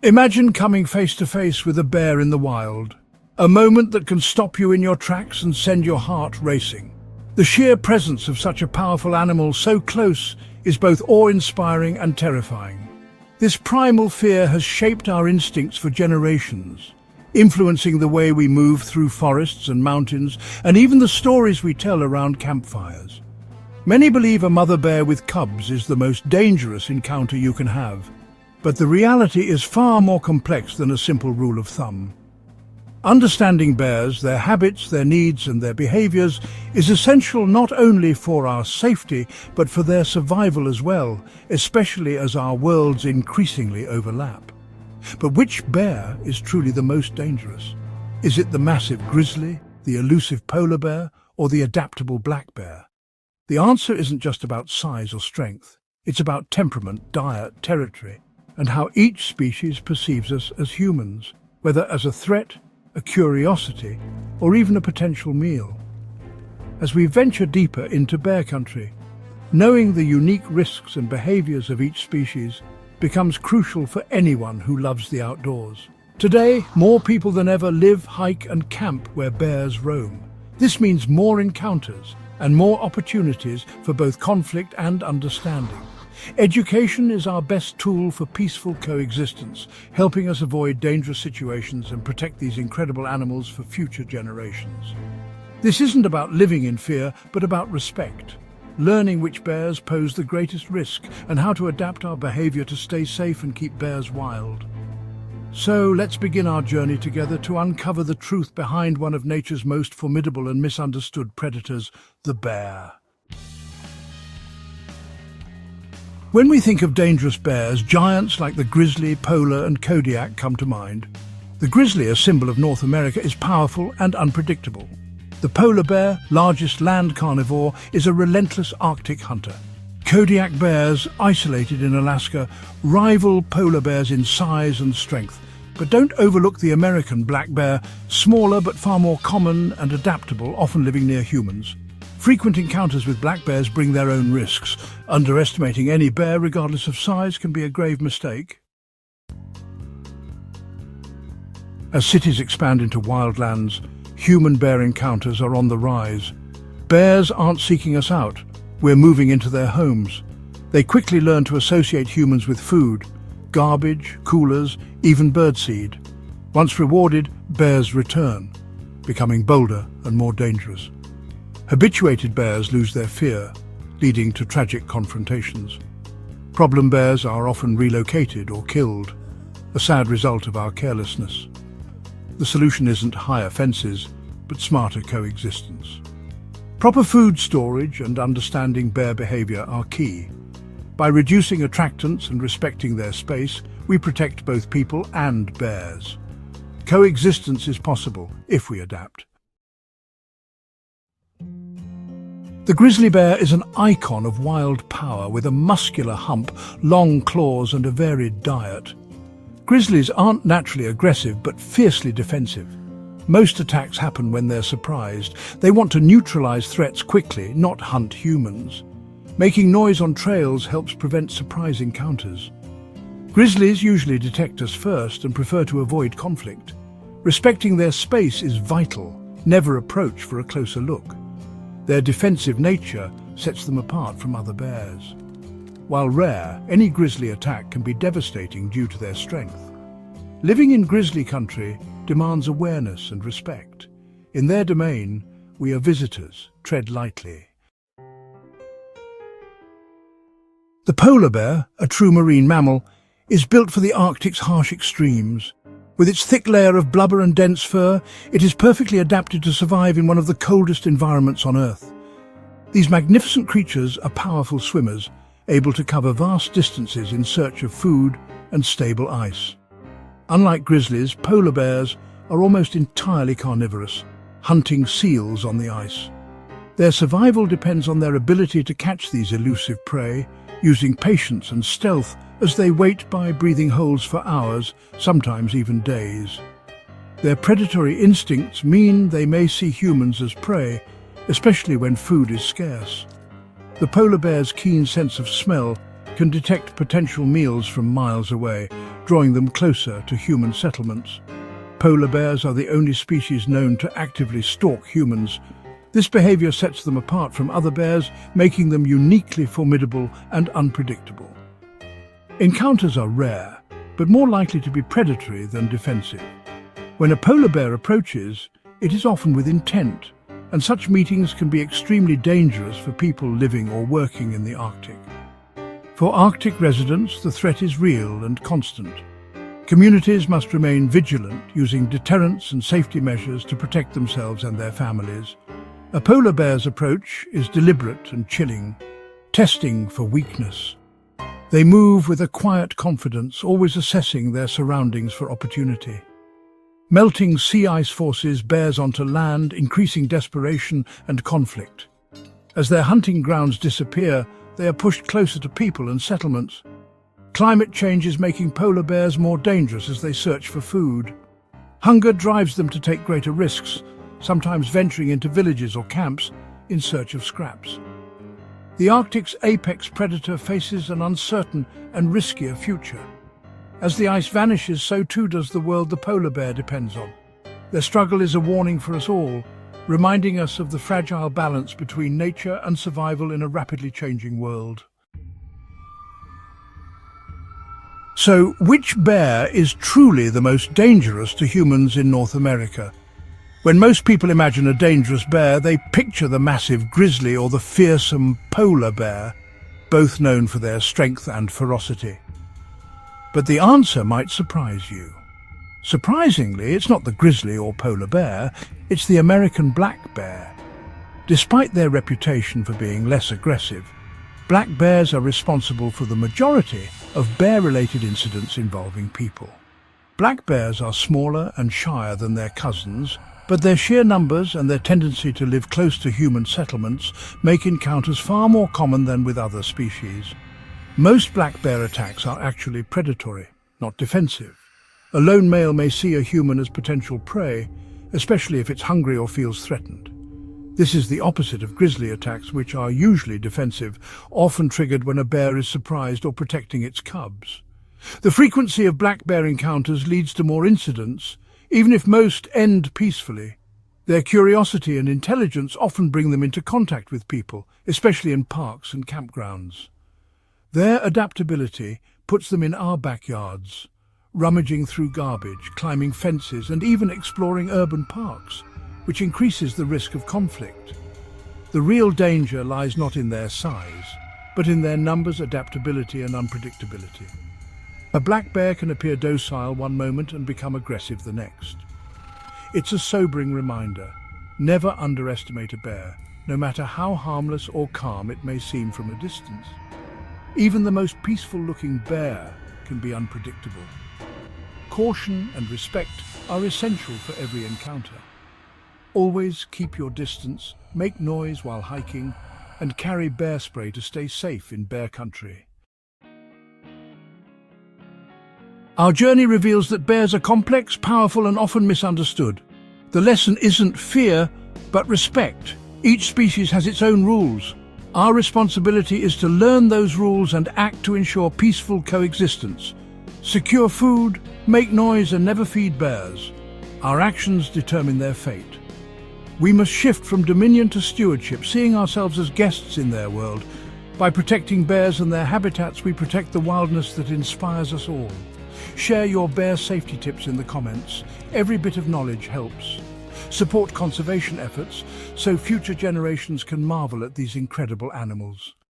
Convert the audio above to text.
Imagine coming face to face with a bear in the wild, a moment that can stop you in your tracks and send your heart racing. The sheer presence of such a powerful animal so close is both awe-inspiring and terrifying. This primal fear has shaped our instincts for generations, influencing the way we move through forests and mountains, and even the stories we tell around campfires. Many believe a mother bear with cubs is the most dangerous encounter you can have, but the reality is far more complex than a simple rule of thumb. Understanding bears, their habits, their needs and their behaviors is essential not only for our safety, but for their survival as well, especially as our worlds increasingly overlap. But which bear is truly the most dangerous? Is it the massive grizzly, the elusive polar bear, or the adaptable black bear? The answer isn't just about size or strength. It's about temperament, diet, territory, and how each species perceives us as humans, whether as a threat, a curiosity, or even a potential meal. As we venture deeper into bear country, knowing the unique risks and behaviors of each species becomes crucial for anyone who loves the outdoors. Today, more people than ever live, hike, and camp where bears roam. This means more encounters and more opportunities for both conflict and understanding. Education is our best tool for peaceful coexistence, helping us avoid dangerous situations and protect these incredible animals for future generations. This isn't about living in fear, but about respect, learning which bears pose the greatest risk and how to adapt our behavior to stay safe and keep bears wild. So let's begin our journey together to uncover the truth behind one of nature's most formidable and misunderstood predators, the bear. When we think of dangerous bears, giants like the grizzly, polar and Kodiak come to mind. The grizzly, a symbol of North America, is powerful and unpredictable. The polar bear, largest land carnivore, is a relentless Arctic hunter. Kodiak bears, isolated in Alaska, rival polar bears in size and strength. But don't overlook the American black bear, smaller but far more common and adaptable, often living near humans. Frequent encounters with black bears bring their own risks. Underestimating any bear, regardless of size, can be a grave mistake. As cities expand into wildlands, human-bear encounters are on the rise. Bears aren't seeking us out. We're moving into their homes. They quickly learn to associate humans with food, garbage, coolers, even birdseed. Once rewarded, bears return, becoming bolder and more dangerous. Habituated bears lose their fear, leading to tragic confrontations. Problem bears are often relocated or killed, a sad result of our carelessness. The solution isn't higher fences, but smarter coexistence. Proper food storage and understanding bear behavior are key. By reducing attractants and respecting their space, we protect both people and bears. Coexistence is possible if we adapt. The grizzly bear is an icon of wild power with a muscular hump, long claws and a varied diet. Grizzlies aren't naturally aggressive but fiercely defensive. Most attacks happen when they're surprised. They want to neutralize threats quickly, not hunt humans. Making noise on trails helps prevent surprise encounters. Grizzlies usually detect us first and prefer to avoid conflict. Respecting their space is vital. Never approach for a closer look. Their defensive nature sets them apart from other bears. While rare, any grizzly attack can be devastating due to their strength. Living in grizzly country demands awareness and respect. In their domain, we are visitors. Tread lightly. The polar bear, a true marine mammal, is built for the Arctic's harsh extremes. With its thick layer of blubber and dense fur, it is perfectly adapted to survive in one of the coldest environments on Earth. These magnificent creatures are powerful swimmers, able to cover vast distances in search of food and stable ice. Unlike grizzlies, polar bears are almost entirely carnivorous, hunting seals on the ice. Their survival depends on their ability to catch these elusive prey, using patience and stealth as they wait by breathing holes for hours, sometimes even days. Their predatory instincts mean they may see humans as prey, especially when food is scarce. The polar bear's keen sense of smell can detect potential meals from miles away, drawing them closer to human settlements. Polar bears are the only species known to actively stalk humans. This behavior sets them apart from other bears, making them uniquely formidable and unpredictable. Encounters are rare, but more likely to be predatory than defensive. When a polar bear approaches, it is often with intent, and such meetings can be extremely dangerous for people living or working in the Arctic. For Arctic residents, the threat is real and constant. Communities must remain vigilant, using deterrence and safety measures to protect themselves and their families. A polar bear's approach is deliberate and chilling, testing for weakness. They move with a quiet confidence, always assessing their surroundings for opportunity. Melting sea ice forces bears onto land, increasing desperation and conflict. As their hunting grounds disappear, they are pushed closer to people and settlements. Climate change is making polar bears more dangerous as they search for food. Hunger drives them to take greater risks, sometimes venturing into villages or camps in search of scraps. The Arctic's apex predator faces an uncertain and riskier future. As the ice vanishes, so too does the world the polar bear depends on. Their struggle is a warning for us all, reminding us of the fragile balance between nature and survival in a rapidly changing world. So, which bear is truly the most dangerous to humans in North America? When most people imagine a dangerous bear, they picture the massive grizzly or the fearsome polar bear, both known for their strength and ferocity. But the answer might surprise you. Surprisingly, it's not the grizzly or polar bear, it's the American black bear. Despite their reputation for being less aggressive, black bears are responsible for the majority of bear-related incidents involving people. Black bears are smaller and shyer than their cousins, but their sheer numbers and their tendency to live close to human settlements make encounters far more common than with other species. Most black bear attacks are actually predatory, not defensive. A lone male may see a human as potential prey, especially if it's hungry or feels threatened. This is the opposite of grizzly attacks, which are usually defensive, often triggered when a bear is surprised or protecting its cubs. The frequency of black bear encounters leads to more incidents, even if most end peacefully. Their curiosity and intelligence often bring them into contact with people, especially in parks and campgrounds. Their adaptability puts them in our backyards, rummaging through garbage, climbing fences, and even exploring urban parks, which increases the risk of conflict. The real danger lies not in their size, but in their numbers, adaptability, and unpredictability. A black bear can appear docile one moment and become aggressive the next. It's a sobering reminder. Never underestimate a bear, no matter how harmless or calm it may seem from a distance. Even the most peaceful-looking bear can be unpredictable. Caution and respect are essential for every encounter. Always keep your distance, make noise while hiking, and carry bear spray to stay safe in bear country. Our journey reveals that bears are complex, powerful, and often misunderstood. The lesson isn't fear, but respect. Each species has its own rules. Our responsibility is to learn those rules and act to ensure peaceful coexistence. Secure food, make noise, and never feed bears. Our actions determine their fate. We must shift from dominion to stewardship, seeing ourselves as guests in their world. By protecting bears and their habitats, we protect the wildness that inspires us all. Share your bear safety tips in the comments. Every bit of knowledge helps. Support conservation efforts so future generations can marvel at these incredible animals.